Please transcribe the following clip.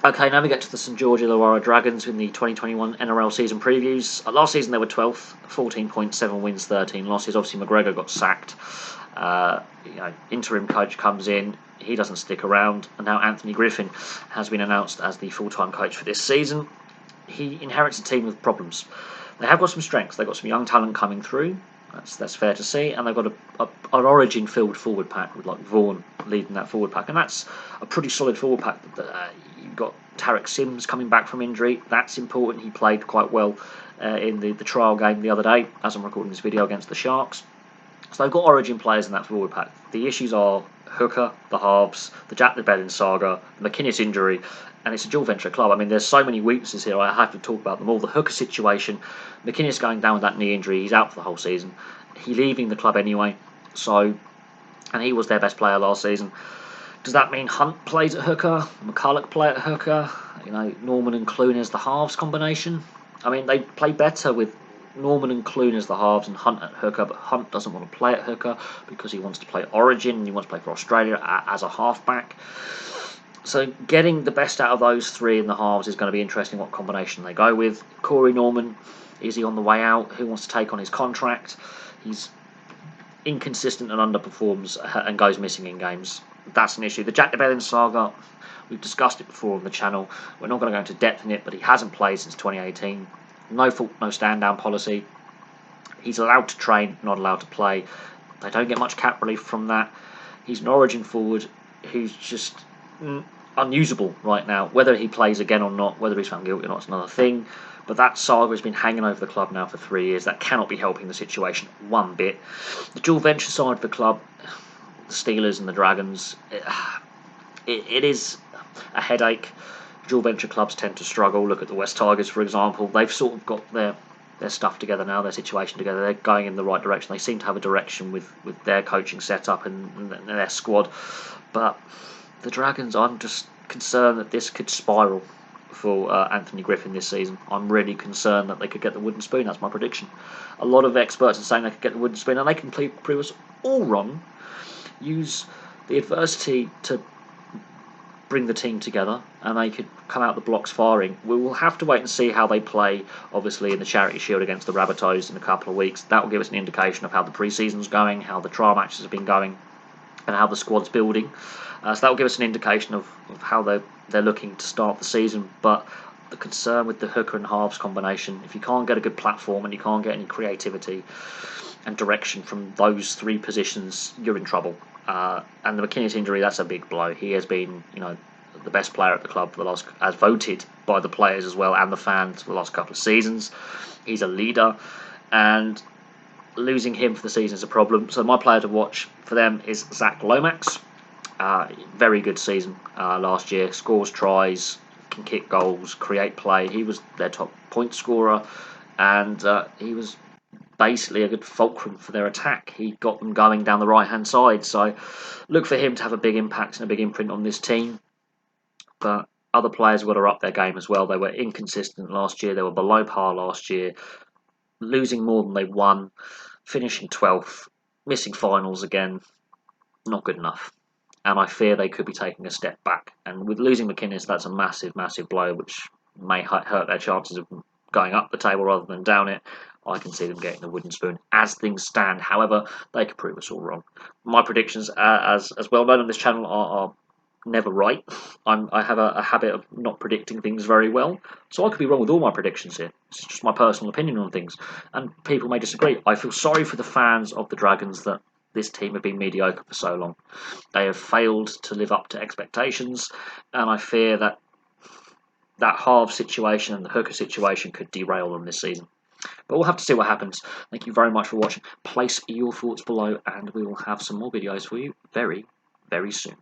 Okay, now we get to the St George-Illawarra Dragons in the 2021 NRL season previews. Last season they were 12th, 14.7 wins, 13 losses. Obviously McGregor got sacked. Interim coach comes in, he doesn't stick around, and now Anthony Griffin has been announced as the full-time coach for this season. He inherits a team with problems. They have got some strengths. They've got some young talent coming through. That's fair to see, and they've got an origin-filled forward pack with like Vaughan leading that forward pack, and that's a pretty solid forward pack. You've got Tarek Sims coming back from injury. That's important. He played quite well in the trial game the other day, as I'm recording this video, against the Sharks. So they've got origin players in that forward pack. The issues are Hooker, the halves, the Jack Llewellyn saga, the McInnes injury, and it's a dual venture club. I mean, there's so many weaknesses here, I have to talk about them all. The Hooker situation, McInnes going down with that knee injury, he's out for the whole season. He's leaving the club anyway, and he was their best player last season. Does that mean Hunt plays at hooker, McCulloch play at hooker, Norman and Clune as the halves combination? I mean, they play better with Norman and Clune as the halves and Hunt at hooker, but Hunt doesn't want to play at hooker because he wants to play Origin and he wants to play for Australia as a halfback. So getting the best out of those three in the halves is going to be interesting what combination they go with. Corey Norman, is he on the way out? Who wants to take on his contract? He's inconsistent and underperforms and goes missing in games. That's an issue. The Jack Llewellyn saga, we've discussed it before on the channel. We're not going to go into depth in it, but he hasn't played since 2018. No fault, no stand-down policy. He's allowed to train, not allowed to play. They don't get much cap relief from that. He's an origin forward who's just unusable right now. Whether he plays again or not, whether he's found guilty or not, is another thing. But that saga has been hanging over the club now for 3 years. That cannot be helping the situation one bit. The dual venture side of the club, the Steelers and the Dragons, it is a headache. Dual venture clubs tend to struggle. Look at the West Tigers, for example. They've sort of got their stuff together now, their situation together. They're going in the right direction. They seem to have a direction with their coaching setup and their squad. But the Dragons, I'm just concerned that this could spiral for Anthony Griffin this season. I'm really concerned that they could get the wooden spoon. That's my prediction. A lot of experts are saying they could get the wooden spoon, and they can prove us all wrong. Use the adversity to bring the team together, and they could come out the blocks firing. We will have to wait and see how they play, obviously, in the Charity Shield against the Rabbitohs in a couple of weeks. That will give us an indication of how the pre-season's going, how the trial matches have been going, and how the squad's building. So that will give us an indication of how they're looking to start the season. But the concern with the hooker and halves combination, if you can't get a good platform and you can't get any creativity and direction from those three positions, you're in trouble. And the McInnes injury, that's a big blow. He has been, the best player at the club for the last, as voted by the players as well and the fans for the last couple of seasons. He's a leader, and losing him for the season is a problem. So my player to watch for them is Zach Lomax. Very good season last year. Scores tries, can kick goals, create play. He was their top point scorer, and he was basically a good fulcrum for their attack. He got them going down the right-hand side. So look for him to have a big impact and a big imprint on this team. But other players have got to up their game as well. They were inconsistent last year. They were below par last year, losing more than they won, finishing 12th, missing finals again. Not good enough. And I fear they could be taking a step back. And with losing McInnes, that's a massive, massive blow, which may hurt their chances of going up the table rather than down it. I can see them getting the wooden spoon as things stand. However, they could prove us all wrong. My predictions, as well known on this channel, are never right. I have a habit of not predicting things very well, so I could be wrong with all my predictions here. It's just my personal opinion on things, and people may disagree. I feel sorry for the fans of the Dragons that this team have been mediocre for so long. They have failed to live up to expectations, and I fear that half situation and the hooker situation could derail them this season. But we'll have to see what happens. Thank you very much for watching. Place your thoughts below, and we will have some more videos for you very, very soon.